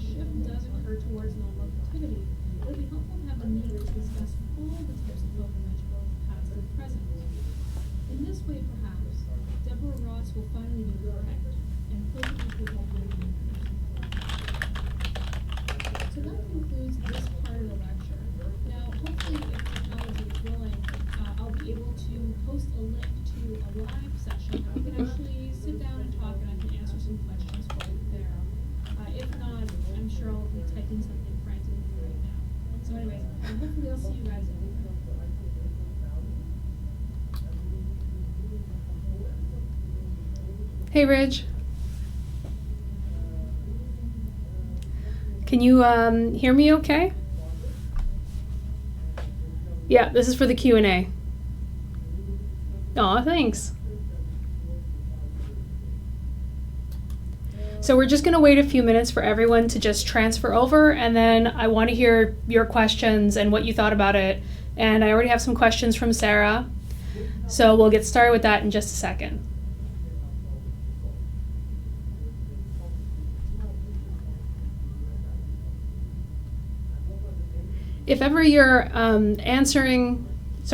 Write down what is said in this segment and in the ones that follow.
shift does occur towards non-locativity, it would be helpful to have a meeting to discuss all the types of pilgrimage, both past and present. In this way, perhaps, Deborah Ross will finally be correct, and pilgrimage will help you. So that concludes this part of the lecture. Now, hopefully, if technology is willing, I'll be able to post a link to a live session. You can actually sit down and talk, and I can answer some questions for you there. If not, I'm sure I'll be typing something frantically right now. So anyways, hopefully I'll see you guys in there. Hey, Ridge. Can you hear me okay? Yeah, this is for the Q&A. Aw, thanks. So we're just going to wait a few minutes for everyone to just transfer over, and then I want to hear your questions and what you thought about it. And I already have some questions from Sarah, so we'll get started with that in just a second. If ever you're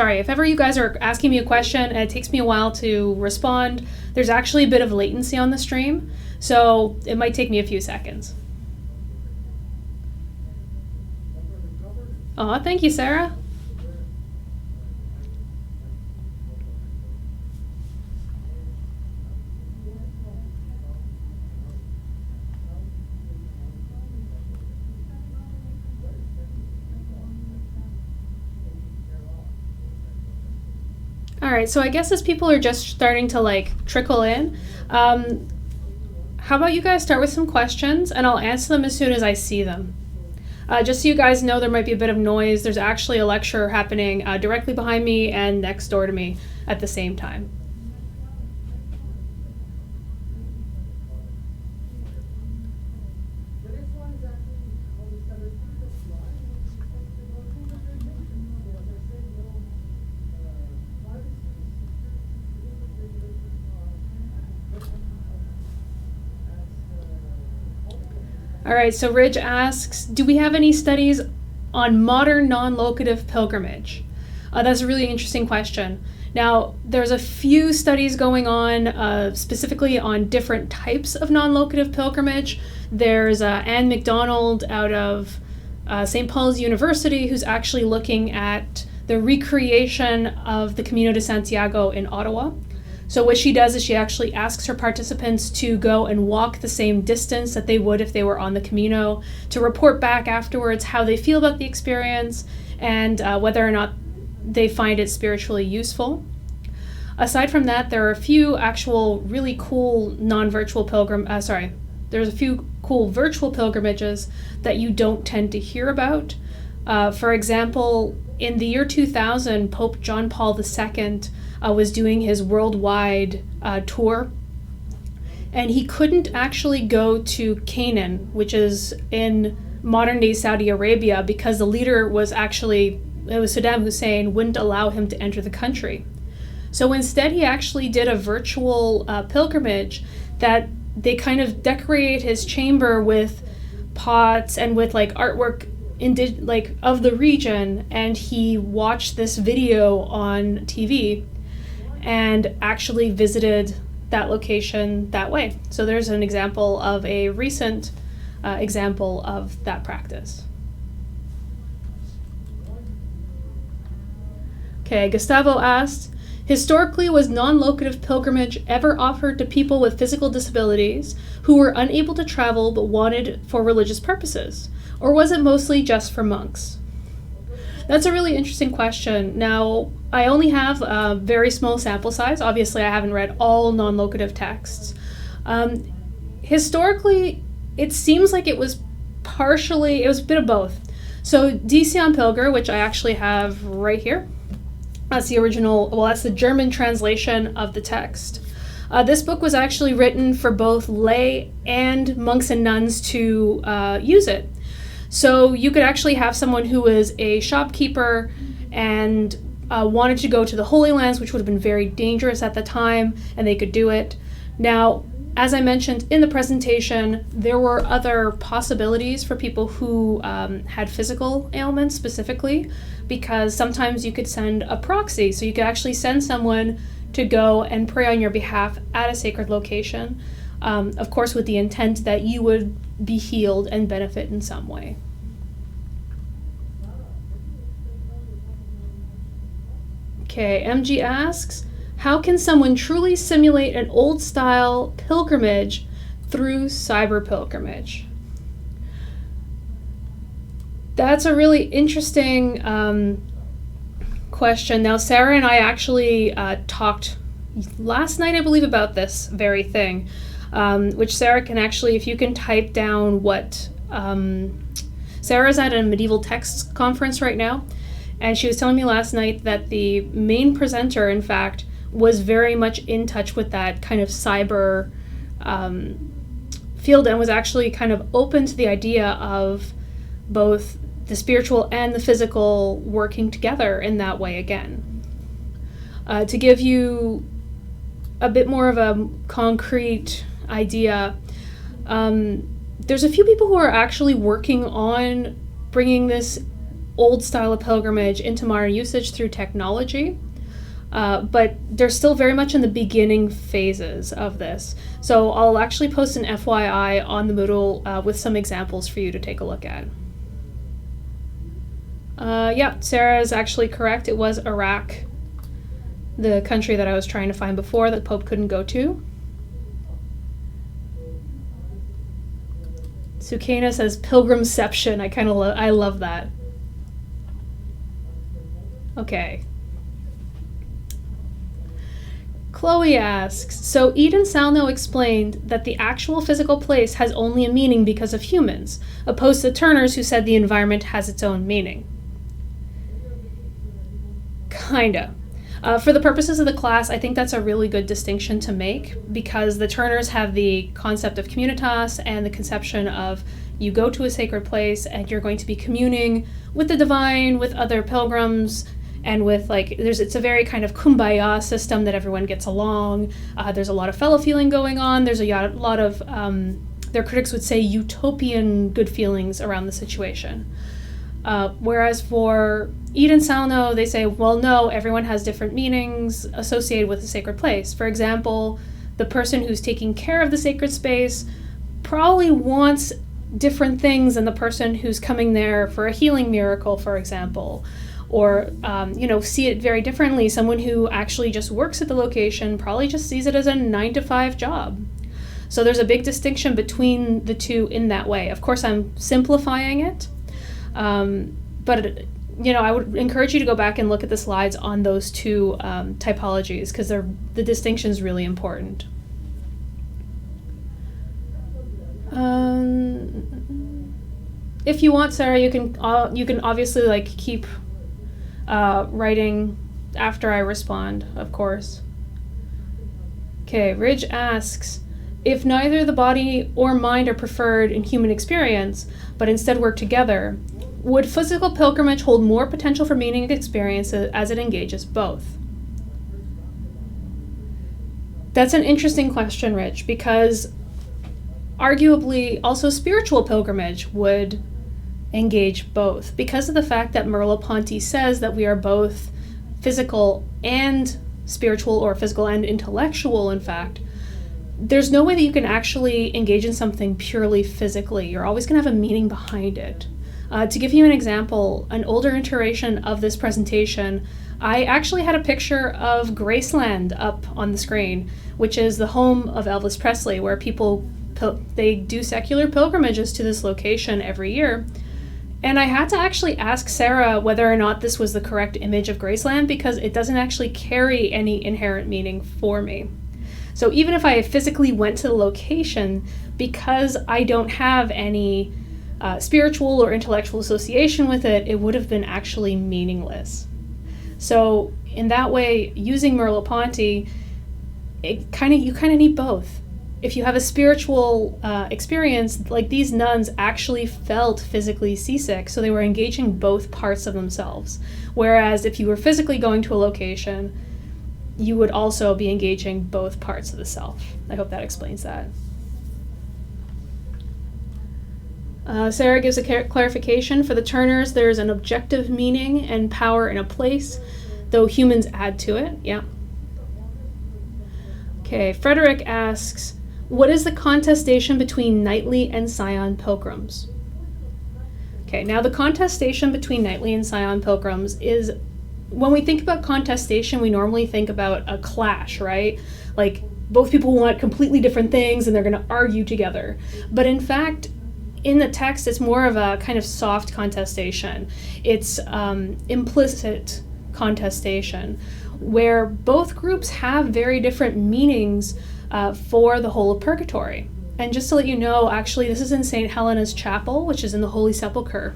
if ever you guys are asking me a question and it takes me a while to respond, there's actually a bit of latency on the stream, so it might take me a few seconds. Aw, thank you, Sarah. All right, so I guess as people are just starting to trickle in, how about you guys start with some questions and I'll answer them as soon as I see them. Just so you guys know, there might be a bit of noise. There's actually a lecture happening directly behind me and next door to me at the same time. All right, so Ridge asks, do we have any studies on modern non-locative pilgrimage? That's a really interesting question. Now, there's a few studies going on specifically on different types of non-locative pilgrimage. There's Anne McDonald out of St. Paul's University who's actually looking at the recreation of the Camino de Santiago in Ottawa. So what she does is she actually asks her participants to go and walk the same distance that they would if they were on the Camino, to report back afterwards how they feel about the experience and whether or not they find it spiritually useful. Aside from that, there are a few actual really cool there's a few cool virtual pilgrimages that you don't tend to hear about. For example, in the year 2000, Pope John Paul II was doing his worldwide tour, and he couldn't actually go to Canaan, which is in modern-day Saudi Arabia, because the leader was Saddam Hussein, wouldn't allow him to enter the country. So instead, he actually did a virtual pilgrimage that they kind of decorate his chamber with pots and with artwork of the region, and he watched this video on TV and actually visited that location that way. So there's an example of a recent example of that practice. Okay, Gustavo asked, historically, was non-locative pilgrimage ever offered to people with physical disabilities who were unable to travel but wanted for religious purposes? Or was it mostly just for monks? That's a really interesting question. Now, I only have a very small sample size. Obviously, I haven't read all non-locative texts. Historically, it seems like it was a bit of both. So Decian Pilger, which I actually have right here, that's the original, that's the German translation of the text. This book was actually written for both lay and monks and nuns to use it. So you could actually have someone who was a shopkeeper and wanted to go to the Holy Lands, which would have been very dangerous at the time, and they could do it. Now, As I mentioned in the presentation, there were other possibilities for people who had physical ailments specifically, because sometimes you could send a proxy. So you could actually send someone to go and pray on your behalf at a sacred location, of course with the intent that you would be healed and benefit in some way. Okay, MG asks, how can someone truly simulate an old-style pilgrimage through cyber pilgrimage? That's a really interesting question. Now, Sarah and I actually talked last night, I believe, about this very thing, which Sarah can actually, if you can type down what... Sarah's at a medieval texts conference right now, and she was telling me last night that the main presenter, in fact, was very much in touch with that kind of cyber field, and was actually kind of open to the idea of both the spiritual and the physical working together in that way again. To give you a bit more of a concrete idea, there's a few people who are actually working on bringing this old style of pilgrimage into modern usage through technology. But they're still very much in the beginning phases of this. So I'll actually post an FYI on the Moodle with some examples for you to take a look at. Yeah, Sarah is actually correct. It was Iraq, the country that I was trying to find before that the Pope couldn't go to. Sukana says pilgrimception. I love that. Okay. Chloe asks, so Eden Salno explained that the actual physical place has only a meaning because of humans, opposed to Turners who said the environment has its own meaning. Kinda. For the purposes of the class, I think that's a really good distinction to make, because the Turners have the concept of communitas and the conception of you go to a sacred place and you're going to be communing with the divine, with other pilgrims, and with it's a very kind of kumbaya system that everyone gets along. There's a lot of fellow feeling going on. There's a lot of, their critics would say, utopian good feelings around the situation. Whereas for Eden Salno, they say, well, no, everyone has different meanings associated with a sacred place. For example, the person who's taking care of the sacred space probably wants different things than the person who's coming there for a healing miracle, for example. Or, see it very differently. Someone who actually just works at the location probably just sees it as a 9-to-5 job. So there's a big distinction between the two in that way. Of course, I'm simplifying it, but I would encourage you to go back and look at the slides on those two typologies, because the distinction is really important. If you want, Sarah, you can obviously keep writing after I respond, of course. Okay, Ridge asks, if neither the body or mind are preferred in human experience, but instead work together, would physical pilgrimage hold more potential for meaning and experience as it engages both? That's an interesting question, Rich, because arguably also spiritual pilgrimage would engage both, because of the fact that Merleau-Ponty says that we are both physical and spiritual, or physical and intellectual, in fact. There's no way that you can actually engage in something purely physically. You're always going to have a meaning behind it. To give you an example, an older iteration of this presentation, I actually had a picture of Graceland up on the screen, which is the home of Elvis Presley, where people they do secular pilgrimages to this location every year. And I had to actually ask Sarah whether or not this was the correct image of Graceland, because it doesn't actually carry any inherent meaning for me. So even if I physically went to the location, because I don't have any spiritual or intellectual association with it, it would have been actually meaningless. So in that way, using Merleau-Ponty, you kind of need both. If you have a spiritual experience, like these nuns actually felt physically seasick, so they were engaging both parts of themselves. Whereas if you were physically going to a location, you would also be engaging both parts of the self. I hope that explains that. Sarah gives a clarification. For the Turners, there's an objective meaning and power in a place, though humans add to it. Yeah. Okay, Frederick asks, what is the contestation between Knightley and Scion pilgrims? Okay, now the contestation between Knightley and Scion pilgrims is, when we think about contestation, we normally think about a clash, right? Like both people want completely different things and they're going to argue together. But in fact, in the text, it's more of a kind of soft contestation. It's implicit contestation, where both groups have very different meanings for the whole of purgatory. And just to let you know, actually, this is in St. Helena's Chapel, which is in the Holy Sepulchre.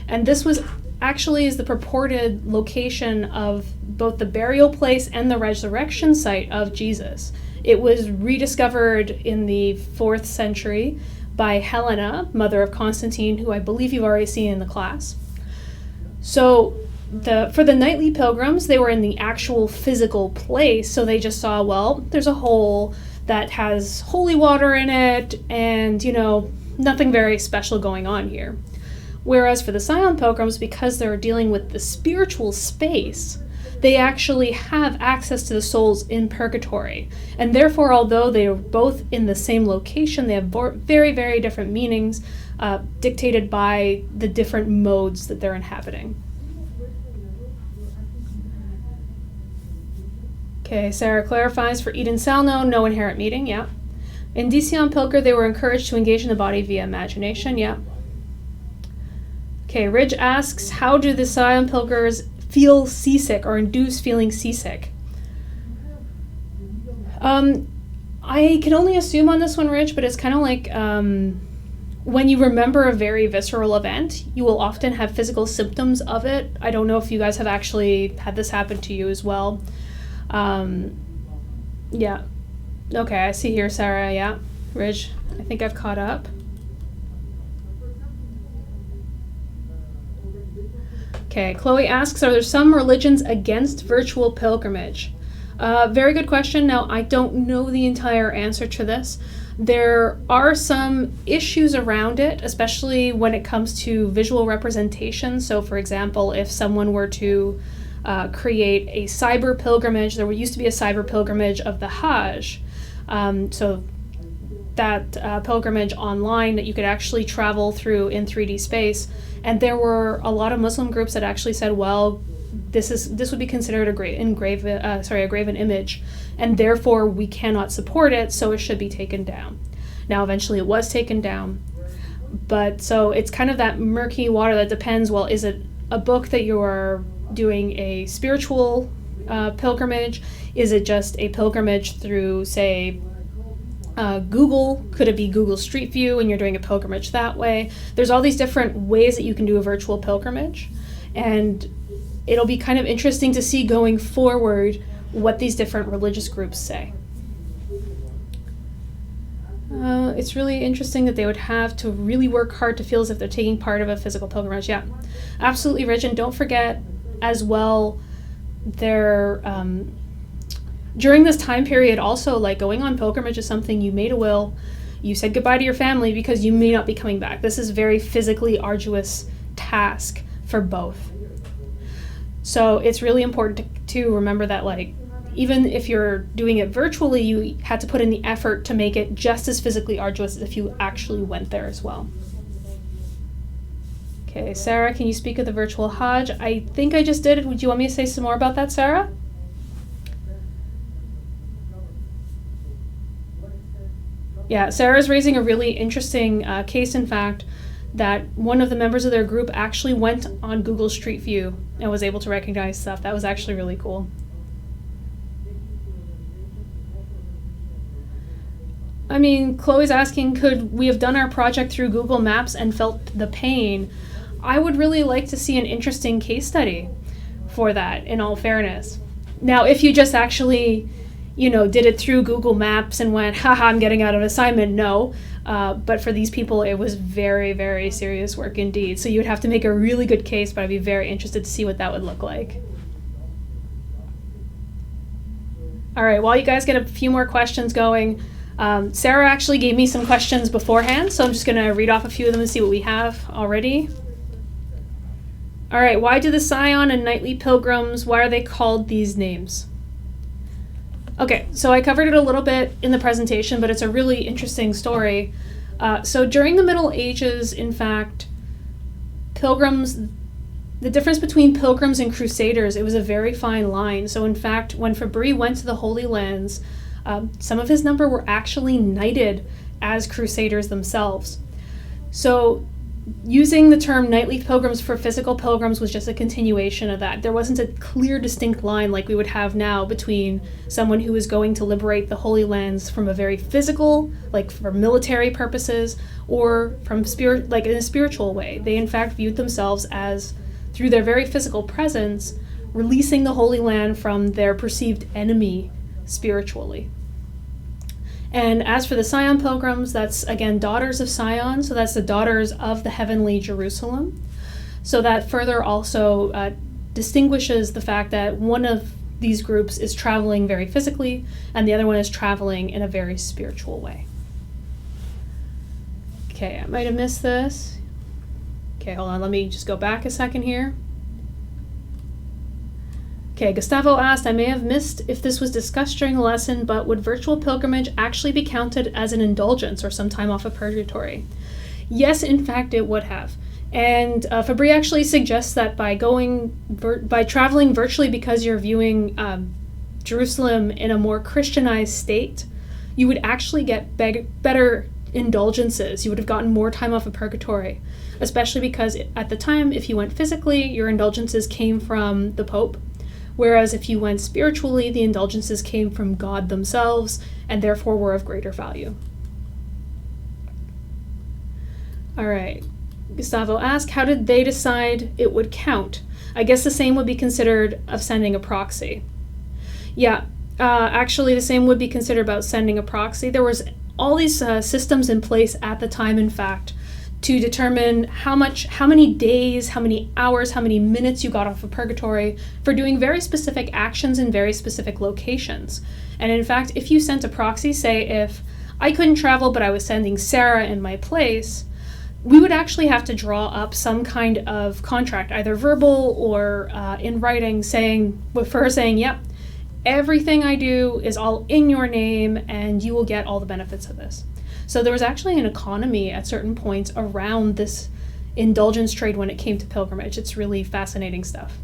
And this was actually is the purported location of both the burial place and the resurrection site of Jesus. It was rediscovered in the 4th century by Helena, mother of Constantine, who I believe you've already seen in the class. So for the Knightley pilgrims, they were in the actual physical place, so they just saw, well, there's a hole that has holy water in it, and, nothing very special going on here. Whereas for the Scion pilgrims, because they're dealing with the spiritual space, they actually have access to the souls in purgatory. And therefore, although they are both in the same location, they have very, very different meanings dictated by the different modes that they're inhabiting. Okay, Sarah clarifies for Eden Salno, no inherent meaning, yeah. In Dision Pilger, they were encouraged to engage in the body via imagination, yeah. Okay, Ridge asks, how do the Scion Pilgers feel seasick or induce feeling seasick? I can only assume on this one, Ridge, but it's kind of like when you remember a very visceral event, you will often have physical symptoms of it. I don't know if you guys have actually had this happen to you as well. Yeah. Okay, I see here, Sarah, yeah. Ridge, I think I've caught up. Okay, Chloe asks, are there some religions against virtual pilgrimage? Very good question. Now, I don't know the entire answer to this. There are some issues around it, especially when it comes to visual representation. So, for example, if someone were to create a cyber pilgrimage, there used to be a cyber pilgrimage of the Hajj. So that pilgrimage online that you could actually travel through in 3D space. And there were a lot of Muslim groups that actually said, well, this would be considered a graven image, and therefore we cannot support it, so it should be taken down. Now, eventually it was taken down, but so it's kind of that murky water that depends, well, is it a book that you are doing a spiritual pilgrimage? Is it just a pilgrimage through, say, Google? Could it be Google Street View and you're doing a pilgrimage that way? There's all these different ways that you can do a virtual pilgrimage, and it'll be kind of interesting to see going forward what these different religious groups say. It's really interesting that they would have to really work hard to feel as if they're taking part of a physical pilgrimage. Yeah, absolutely, Rich. And don't forget as well, they're during this time period also, like, going on pilgrimage is something you made a will, you said goodbye to your family because you may not be coming back. This is a very physically arduous task for both. So it's really important to remember that, like, even if you're doing it virtually, you had to put in the effort to make it just as physically arduous as if you actually went there as well. Okay, Sarah, can you speak of the virtual Hajj? I think I just did it. Would you want me to say some more about that, Sarah? Yeah, Sarah's raising a really interesting case, in fact, that one of the members of their group actually went on Google Street View and was able to recognize stuff. That was actually really cool. I mean, Chloe's asking, could we have done our project through Google Maps and felt the pain? I would really like to see an interesting case study for that, in all fairness. Now, if you just actually, did it through Google Maps and went, haha, I'm getting out of assignment, no. But for these people, it was very, very serious work indeed. So you would have to make a really good case, but I'd be very interested to see what that would look like. All right, while you guys get a few more questions going, Sarah actually gave me some questions beforehand, so I'm just going to read off a few of them and see what we have already. All right, why do the Scion and Nightly Pilgrims, why are they called these names? Okay, so I covered it a little bit in the presentation, but it's a really interesting story. So during the Middle Ages, in fact, pilgrims, the difference between pilgrims and crusaders, it was a very fine line. So in fact, when Fabry went to the Holy Lands, some of his number were actually knighted as crusaders themselves. So using the term nightly pilgrims for physical pilgrims was just a continuation of that. There wasn't a clear, distinct line like we would have now between someone who was going to liberate the Holy Lands from a very physical, like for military purposes, or from spirit, like in a spiritual way. They in fact viewed themselves as, through their very physical presence, releasing the Holy Land from their perceived enemy spiritually. And as for the Scion pilgrims, that's again daughters of Sion, so that's the daughters of the heavenly Jerusalem. So that further also distinguishes the fact that one of these groups is traveling very physically and the other one is traveling in a very spiritual way. Okay, I might have missed this. Okay, hold on, let me just go back a second here. Okay, Gustavo asked, I may have missed if this was discussed during the lesson, but would virtual pilgrimage actually be counted as an indulgence or some time off of purgatory? Yes, in fact, it would have. And Fabry actually suggests that by traveling virtually because you're viewing Jerusalem in a more Christianized state, you would actually get better indulgences. You would have gotten more time off of purgatory, especially because at the time, if you went physically, your indulgences came from the Pope. Whereas if you went spiritually, the indulgences came from God themselves and therefore were of greater value. All right, Gustavo asked, how did they decide it would count? I guess the same would be considered of sending a proxy. Yeah, actually the same would be considered about sending a proxy. There was all these systems in place at the time, in fact, to determine how many days, how many hours, how many minutes you got off of purgatory for doing very specific actions in very specific locations. And in fact, if you sent a proxy, say if I couldn't travel but I was sending Sarah in my place, we would actually have to draw up some kind of contract, either verbal or in writing, with her saying, yep, everything I do is all in your name and you will get all the benefits of this. So there was actually an economy at certain points around this indulgence trade when it came to pilgrimage. It's really fascinating stuff.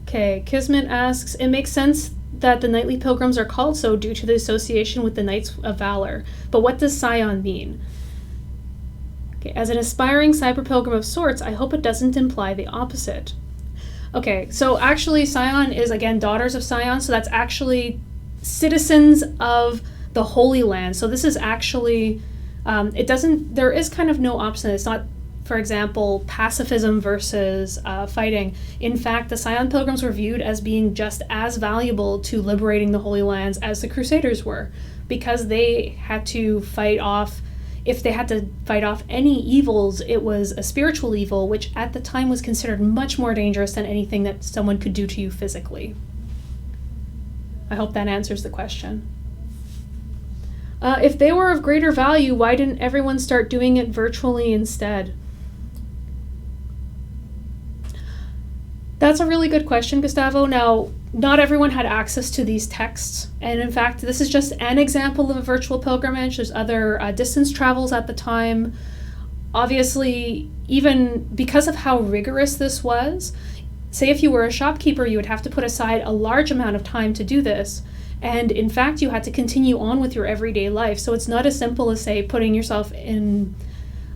Okay, Kismet asks, it makes sense that the Nightly Pilgrims are called so due to the association with the Knights of Valor, but what does Scion mean? Okay, as an aspiring cyber pilgrim of sorts, I hope it doesn't imply the opposite. Okay, so actually Scion is, again, daughters of Sion, so that's actually citizens of the Holy Land. So this is actually, there is kind of no opposite. It's not, for example, pacifism versus fighting. In fact, the Scion Pilgrims were viewed as being just as valuable to liberating the Holy Lands as the Crusaders were, because they had to fight off, if they had to fight off any evils, it was a spiritual evil, which at the time was considered much more dangerous than anything that someone could do to you physically. I hope that answers the question. If they were of greater value, why didn't everyone start doing it virtually instead? That's a really good question, Gustavo. Now, not everyone had access to these texts, and in fact, this is just an example of a virtual pilgrimage. There's other distance travels at the time. Obviously, even because of how rigorous this was, say if you were a shopkeeper, you would have to put aside a large amount of time to do this, and in fact, you had to continue on with your everyday life. So it's not as simple as, say, putting yourself in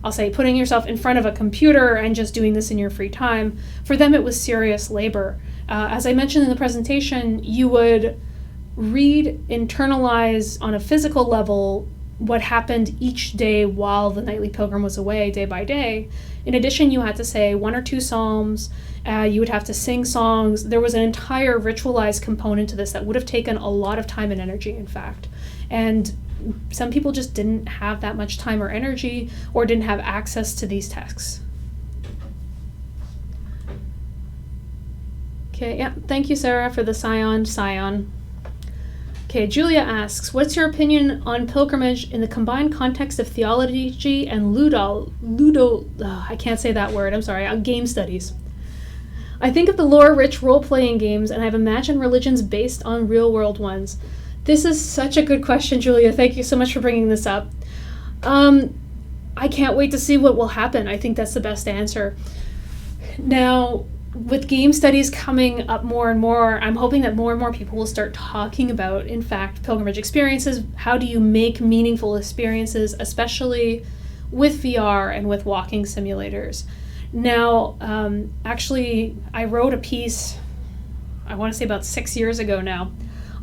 front of a computer and just doing this in your free time. For them, it was serious labor. As I mentioned in the presentation, you would read, internalize on a physical level what happened each day while the Nightly Pilgrim was away, day by day. In addition, you had to say 1 or 2 psalms, you would have to sing songs. There was an entire ritualized component to this that would have taken a lot of time and energy, in fact. And some people just didn't have that much time or energy, or didn't have access to these texts. Okay, yeah, thank you, Sarah, for the Scion. Okay, Julia asks, what's your opinion on pilgrimage in the combined context of theology and I can't say that word, I'm sorry, game studies? I think of the lore-rich role-playing games, and I've imagined religions based on real-world ones. This is such a good question, Julia. Thank you so much for bringing this up. I can't wait to see what will happen. I think that's the best answer. Now, with game studies coming up more and more, I'm hoping that more and more people will start talking about, in fact, pilgrimage experiences. How do you make meaningful experiences, especially with VR and with walking simulators? Now, actually, I wrote a piece, I want to say about 6 years ago now,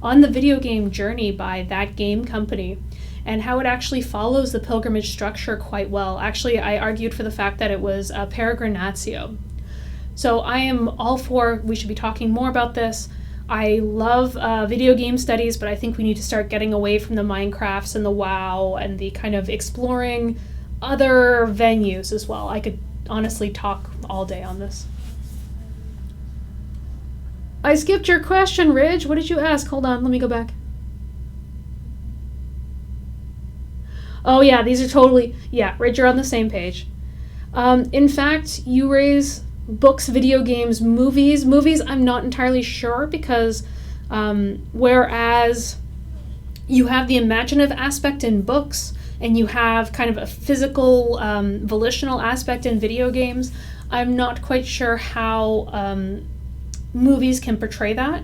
on the video game Journey by that game company, and how it actually follows the pilgrimage structure quite well. Actually, I argued for the fact that it was a peregrinatio. So I am all for, we should be talking more about this. I love video game studies, but I think we need to start getting away from the Minecrafts and the WoW and the kind of exploring other venues as well. I could honestly talk all day on this. I skipped your question, Ridge. What did you ask? Hold on, let me go back. Oh yeah, these are totally, yeah, Ridge, you're on the same page. In fact, you raise books, video games, movies. Movies, I'm not entirely sure because whereas you have the imaginative aspect in books, and you have kind of a physical, volitional aspect in video games, I'm not quite sure how movies can portray that.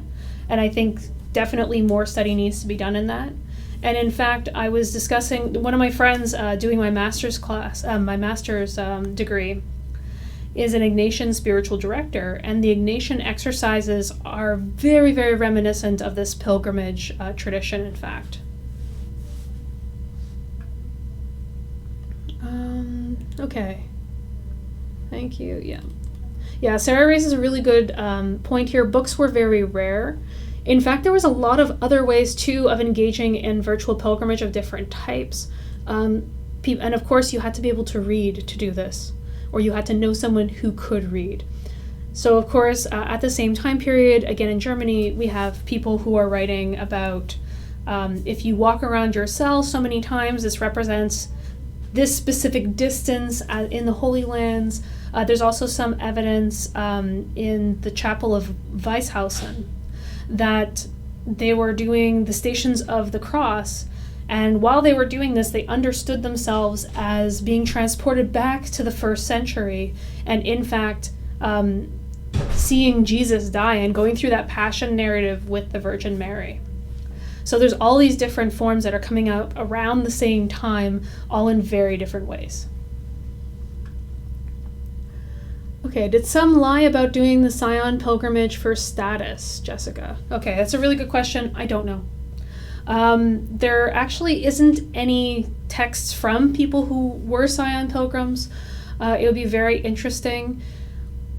And I think definitely more study needs to be done in that. And in fact, I was discussing, one of my friends doing my master's class, my master's degree, is an Ignatian spiritual director. And the Ignatian exercises are very, very reminiscent of this pilgrimage tradition, in fact. Okay. Thank you. Yeah, Sarah raises a really good point here. Books were very rare. In fact, there was a lot of other ways, too, of engaging in virtual pilgrimage of different types. And of course, you had to be able to read to do this, or you had to know someone who could read. So, of course, at the same time period, again in Germany, we have people who are writing about if you walk around your cell so many times, this represents this specific distance in the Holy Lands. There's also some evidence in the chapel of Weishausen that they were doing the Stations of the Cross, and while they were doing this, they understood themselves as being transported back to the 1st century, and in fact, seeing Jesus die and going through that passion narrative with the Virgin Mary. So there's all these different forms that are coming out around the same time, all in very different ways. Okay, did some lie about doing the Scion pilgrimage for status, Jessica? Okay, that's a really good question. I don't know. There actually isn't any texts from people who were Scion pilgrims. It would be very interesting.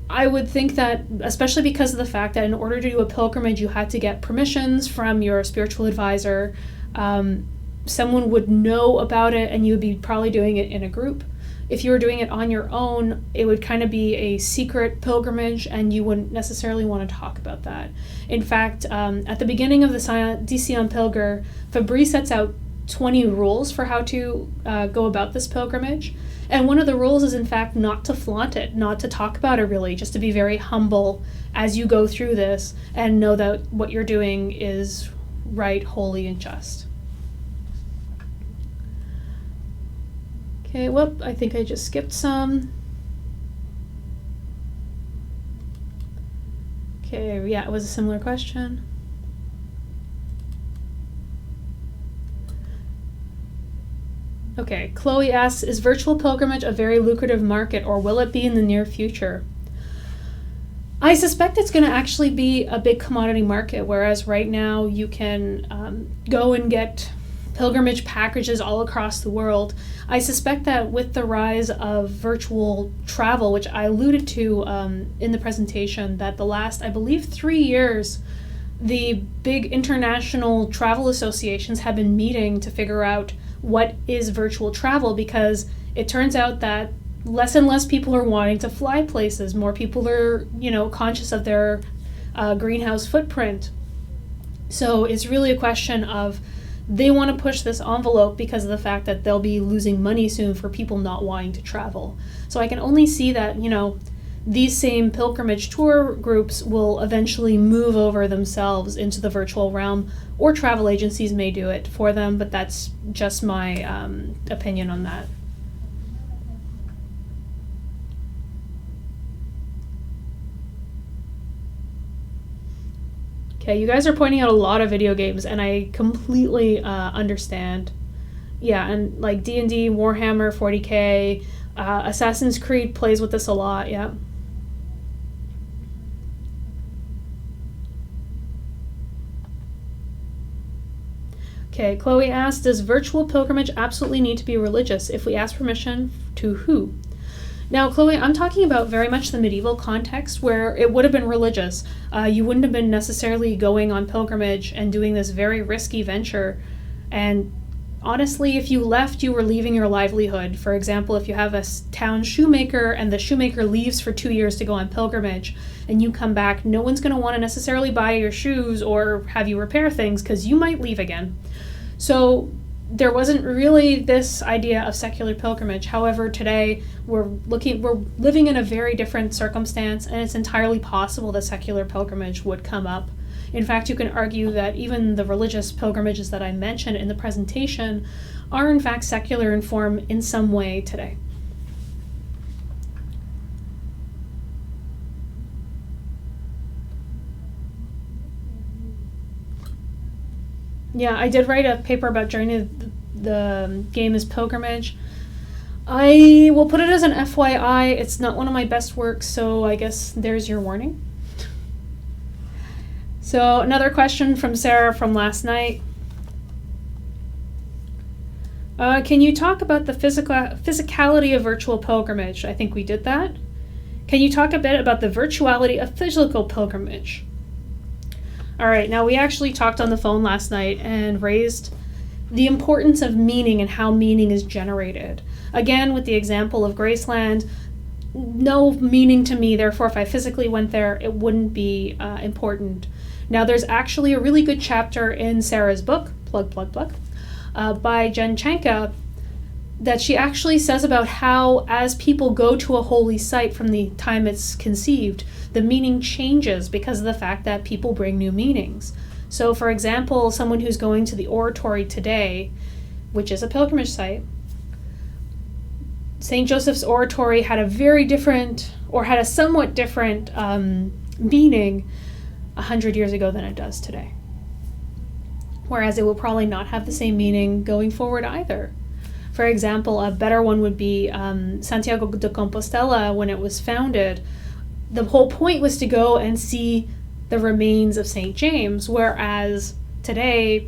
I would think that, especially because of the fact that in order to do a pilgrimage, you had to get permissions from your spiritual advisor. Someone would know about it, and you would be probably doing it in a group. If you were doing it on your own, it would kind of be a secret pilgrimage, and you wouldn't necessarily want to talk about that. In fact, at the beginning of the Scion Pilger, Fabry sets out 20 rules for how to go about this pilgrimage. And one of the rules is, in fact, not to flaunt it, not to talk about it really, just to be very humble as you go through this and know that what you're doing is right, holy, and just. Okay, whoop, I think I just skipped some. Okay, yeah, it was a similar question. Okay, Chloe asks, is virtual pilgrimage a very lucrative market, or will it be in the near future? I suspect it's going to actually be a big commodity market, whereas right now you can go and get pilgrimage packages all across the world. I suspect that with the rise of virtual travel, which I alluded to in the presentation, that the last, I believe, 3 years, the big international travel associations have been meeting to figure out what is virtual travel, because it turns out that less and less people are wanting to fly places. More people are, conscious of their greenhouse footprint. So it's really a question of they want to push this envelope because of the fact that they'll be losing money soon for people not wanting to travel. So I can only see that, these same pilgrimage tour groups will eventually move over themselves into the virtual realm, or travel agencies may do it for them, but that's just my opinion on that. Okay, you guys are pointing out a lot of video games, and I completely understand. Yeah, and like D&D, Warhammer, 40K, Assassin's Creed plays with this a lot, yeah. Okay, Chloe asked, does virtual pilgrimage absolutely need to be religious? If we ask permission, to who? Now, Chloe, I'm talking about very much the medieval context where it would have been religious. You wouldn't have been necessarily going on pilgrimage and doing this very risky venture. And honestly, if you left, you were leaving your livelihood. For example, if you have a town shoemaker and the shoemaker leaves for 2 years to go on pilgrimage and you come back, no one's going to want to necessarily buy your shoes or have you repair things because you might leave again. So there wasn't really this idea of secular pilgrimage. However, today we're living in a very different circumstance, and it's entirely possible that secular pilgrimage would come up. In fact, you can argue that even the religious pilgrimages that I mentioned in the presentation are in fact secular in form in some way today. Yeah, I did write a paper about joining the game as pilgrimage. I will put it as an FYI. It's not one of my best works, so I guess there's your warning. So another question from Sarah from last night. Can you talk about the physicality of virtual pilgrimage? I think we did that. Can you talk a bit about the virtuality of physical pilgrimage? All right, now we actually talked on the phone last night and raised the importance of meaning and how meaning is generated. Again, with the example of Graceland, no meaning to me, therefore if I physically went there, it wouldn't be important. Now there's actually a really good chapter in Sarah's book, plug, by Jen Chanka, that she actually says about how as people go to a holy site from the time it's conceived, the meaning changes because of the fact that people bring new meanings. So for example, someone who's going to the oratory today, which is a pilgrimage site, St. Joseph's Oratory had a very different, or had a somewhat different meaning 100 years ago than it does today. Whereas it will probably not have the same meaning going forward either. For example, a better one would be Santiago de Compostela when it was founded. The whole point was to go and see the remains of St. James, whereas today,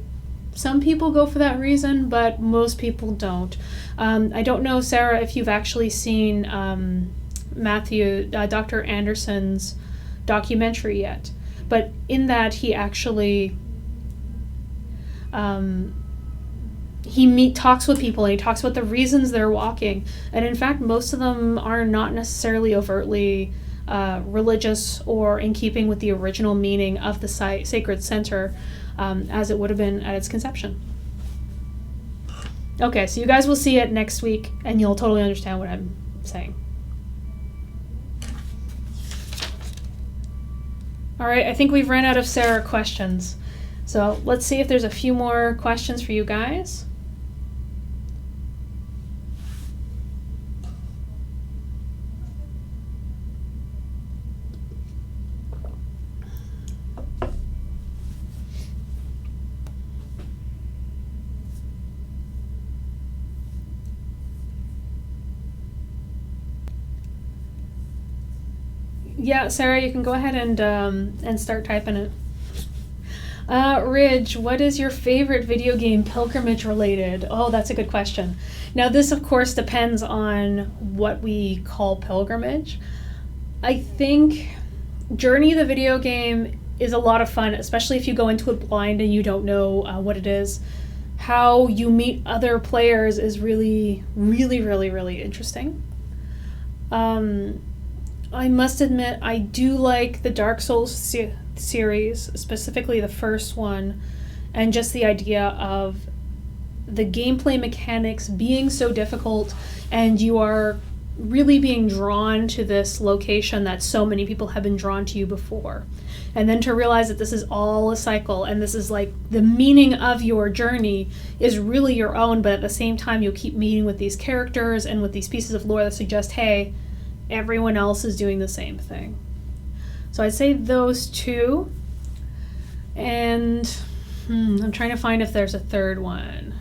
some people go for that reason, but most people don't. I don't know, Sarah, if you've actually seen Dr. Anderson's documentary yet, but in that he actually talks with people and he talks about the reasons they're walking, and in fact most of them are not necessarily overtly religious or in keeping with the original meaning of the sacred center as it would have been at its conception. Okay, so you guys will see it next week and you'll totally understand what I'm saying. All right, I think we've ran out of Sarah questions. So let's see if there's a few more questions for you guys. Yeah, Sarah, you can go ahead and start typing it. Ridge, what is your favorite video game pilgrimage related? Oh, that's a good question. Now, this, of course, depends on what we call pilgrimage. I think Journey, the video game, is a lot of fun, especially if you go into it blind and you don't know what it is. How you meet other players is really, really, really, really interesting. I must admit, I do like the Dark Souls series, specifically the first one, and just the idea of the gameplay mechanics being so difficult, and you are really being drawn to this location that so many people have been drawn to you before. And then to realize that this is all a cycle, and this is like the meaning of your journey is really your own, but at the same time you'll keep meeting with these characters and with these pieces of lore that suggest, hey, everyone else is doing the same thing. So I'd say those two. And I'm trying to find if there's a third one.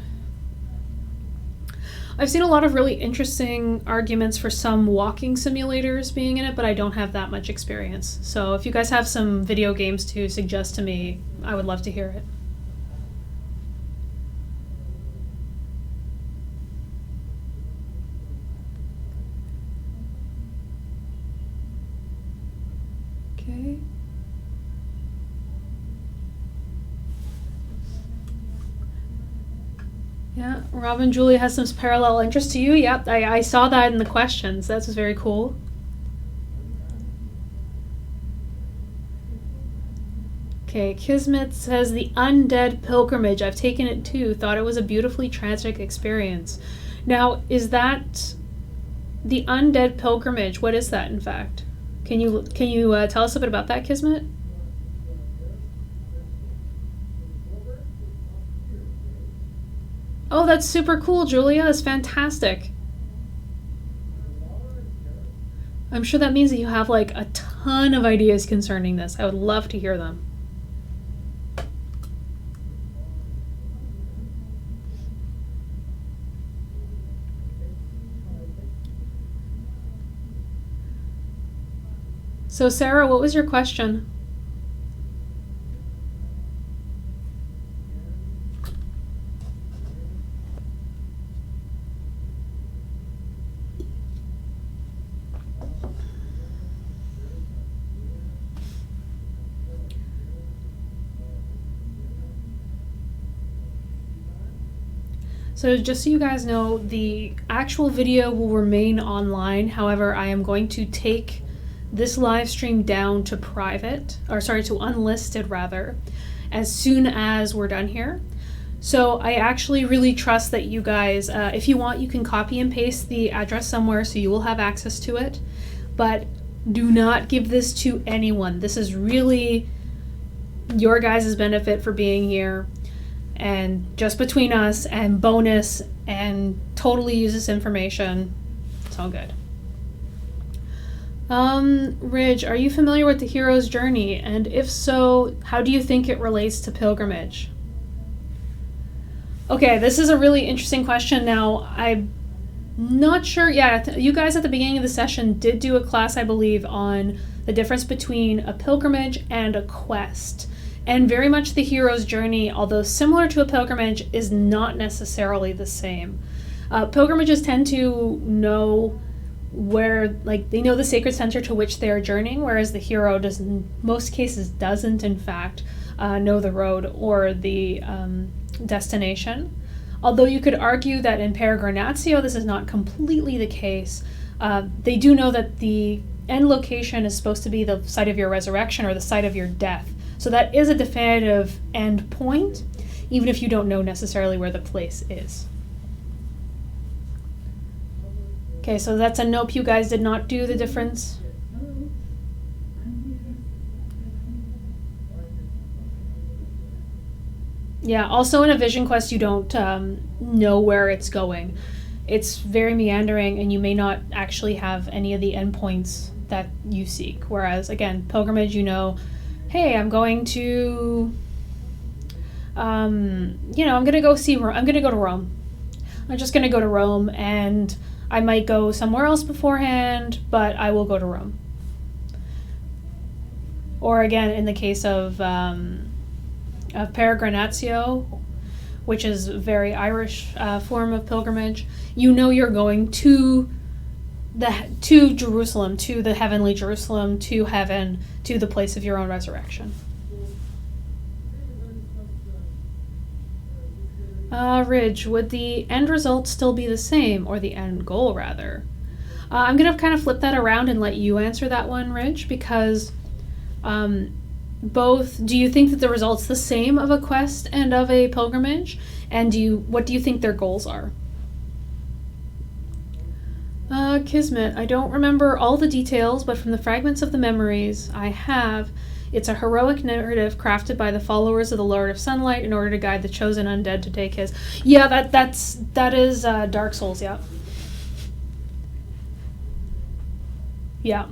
I've seen a lot of really interesting arguments for some walking simulators being in it, but I don't have that much experience. So if you guys have some video games to suggest to me, I would love to hear it. Okay. Yeah, Robin Julia has some parallel interest to you. Yep, I saw that in the questions. That's very cool. Okay, Kismet says the Undead Pilgrimage. I've taken it too. Thought it was a beautifully tragic experience. Now, is that the Undead Pilgrimage? What is that, in fact? Can you tell us a bit about that, Kismet? Oh, that's super cool, Julia. That's fantastic. I'm sure that means that you have like a ton of ideas concerning this. I would love to hear them. So Sarah, what was your question? So just so you guys know, the actual video will remain online. However, I am going to take this live stream down to private, or sorry, to unlisted rather, as soon as we're done here. So I actually really trust that you guys, if you want, you can copy and paste the address somewhere so you will have access to it. But do not give this to anyone. This is really your guys' benefit for being here. And just between us and bonus, and totally use this information. It's all good. Ridge, are you familiar with the hero's journey? And if so, how do you think it relates to pilgrimage? Okay, this is a really interesting question. Now, I'm not sure. Yeah, you guys at the beginning of the session did do a class, I believe, on the difference between a pilgrimage and a quest. And very much the hero's journey, although similar to a pilgrimage, is not necessarily the same. Pilgrimages tend to know where, like, they know the sacred center to which they are journeying, whereas the hero does, in most cases, doesn't, in fact, know the road or the destination. Although you could argue that in Peregrinatio, this is not completely the case. They do know that the end location is supposed to be the site of your resurrection or the site of your death. So that is a definitive end point, even if you don't know necessarily where the place is. Okay, so that's a nope, you guys did not do the difference. Yeah, also in a vision quest you don't know where it's going. It's very meandering and you may not actually have any of the endpoints that you seek. Whereas, again, pilgrimage, you know, hey, I'm going to, I'm going to go see Rome. I'm going to go to Rome. I'm just going to go to Rome, and I might go somewhere else beforehand, but I will go to Rome. Or again, in the case of Peregrinatio, which is a very Irish form of pilgrimage, you know you're going to Jerusalem, to the heavenly Jerusalem, to heaven, to the place of your own resurrection. Ridge, would the end result still be the same, or the end goal rather? I'm going to kind of flip that around and let you answer that one, Ridge, because both, do you think that the result's the same of a quest and of a pilgrimage? And what do you think their goals are? Kismet, I don't remember all the details, but from the fragments of the memories I have, it's a heroic narrative crafted by the followers of the Lord of Sunlight in order to guide the chosen undead to take his. Yeah, that is Dark Souls. Yeah. Yeah.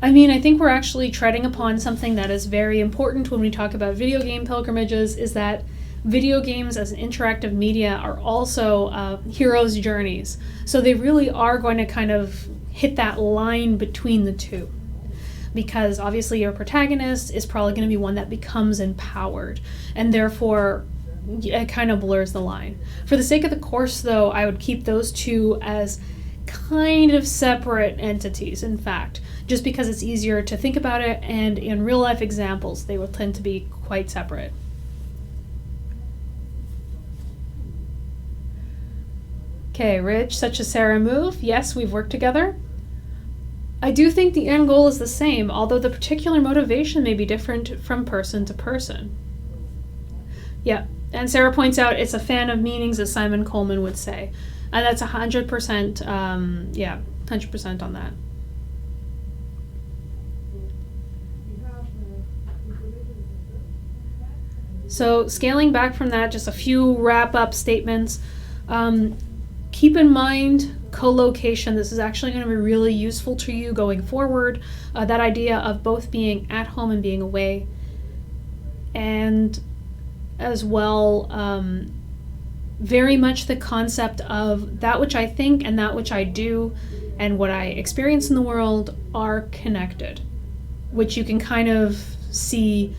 I mean, I think we're actually treading upon something that is very important when we talk about video game pilgrimages, is that video games as an interactive media are also heroes' journeys. So they really are going to kind of hit that line between the two. Because obviously your protagonist is probably going to be one that becomes empowered. And therefore, it kind of blurs the line. For the sake of the course, though, I would keep those two as kind of separate entities, in fact. Just because it's easier to think about it, and in real-life examples, they will tend to be quite separate. Okay, Rich, such a Sarah move. Yes, we've worked together. I do think the end goal is the same, although the particular motivation may be different from person to person. Yeah, and Sarah points out it's a fan of meanings, as Simon Coleman would say. And that's 100%, 100% on that. So scaling back from that, just a few wrap-up statements. Keep in mind co-location. This is actually going to be really useful to you going forward. That idea of both being at home and being away. And as well, very much the concept of that which I think and that which I do and what I experience in the world are connected, which you can kind of see.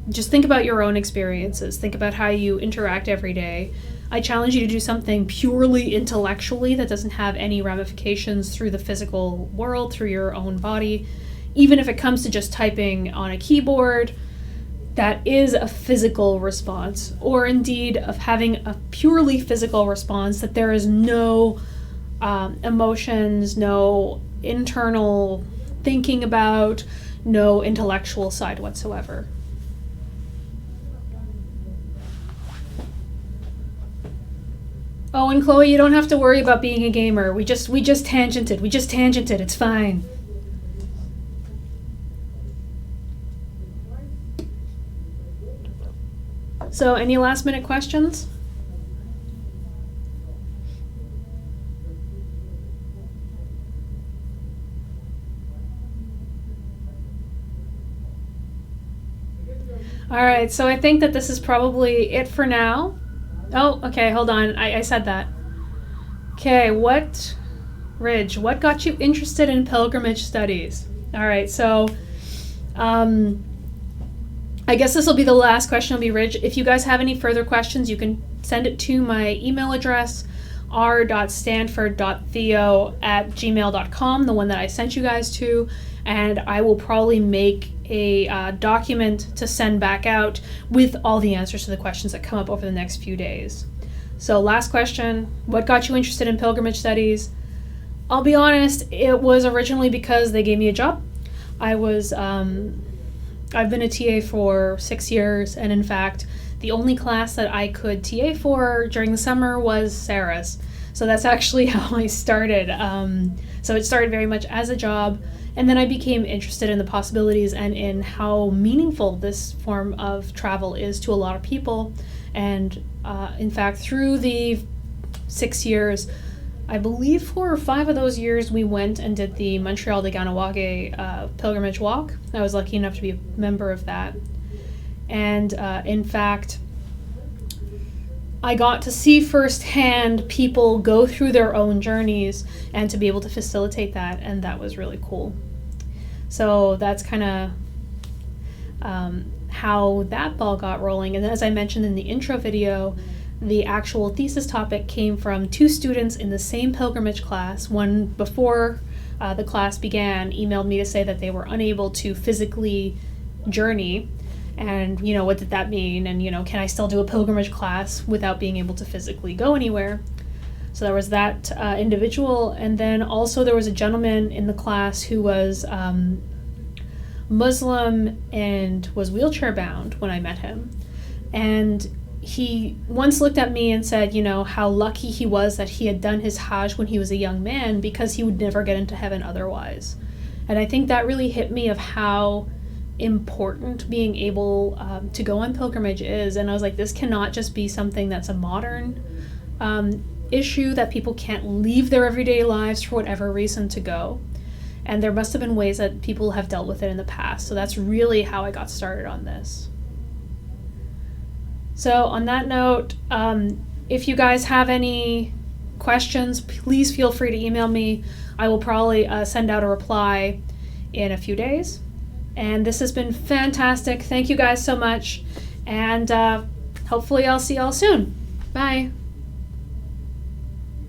Just think about your own experiences. Think about how you interact every day. I challenge you to do something purely intellectually that doesn't have any ramifications through the physical world, through your own body. Even if it comes to just typing on a keyboard, that is a physical response. Or indeed of having a purely physical response that there is no emotions, no internal thinking about, no intellectual side whatsoever. Oh, and Chloe, you don't have to worry about being a gamer. We just tangented. It's fine. So, any last minute questions? All right, so I think that this is probably it for now. Oh, okay, hold on. I said that. Okay, Ridge, what got you interested in pilgrimage studies? All right, so I guess this will be the last question. It'll be Ridge. If you guys have any further questions, you can send it to my email address, r.stanford.theo@gmail.com, the one that I sent you guys to, and I will probably make a document to send back out with all the answers to the questions that come up over the next few days. So last question, what got you interested in pilgrimage studies? I'll be honest, it was originally because they gave me a job. I've been a TA for 6 years, and in fact, the only class that I could TA for during the summer was Sarah's. So that's actually how I started. So it started very much as a job, and then I became interested in the possibilities and in how meaningful this form of travel is to a lot of people. And in fact, through the 6 years, I believe 4 or 5 of those years we went and did the Montreal to Ganawage pilgrimage walk. I was lucky enough to be a member of that. And in fact, I got to see firsthand people go through their own journeys and to be able to facilitate that, and that was really cool. So that's kind of how that ball got rolling. And as I mentioned in the intro video, the actual thesis topic came from 2 students in the same pilgrimage class. One, before the class began, emailed me to say that they were unable to physically journey. And, what did that mean? And, can I still do a pilgrimage class without being able to physically go anywhere? So there was that individual. And then also there was a gentleman in the class who was Muslim and was wheelchair bound when I met him. And he once looked at me and said, you know, how lucky he was that he had done his Hajj when he was a young man, because he would never get into heaven otherwise. And I think that really hit me of how important being able to go on pilgrimage is. And I was like, this cannot just be something that's a modern issue, that people can't leave their everyday lives for whatever reason to go. And there must have been ways that people have dealt with it in the past. So that's really how I got started on this. So on that note, if you guys have any questions, please feel free to email me. I will probably send out a reply in a few days. And this has been fantastic. Thank you guys so much. And hopefully I'll see y'all soon. Bye.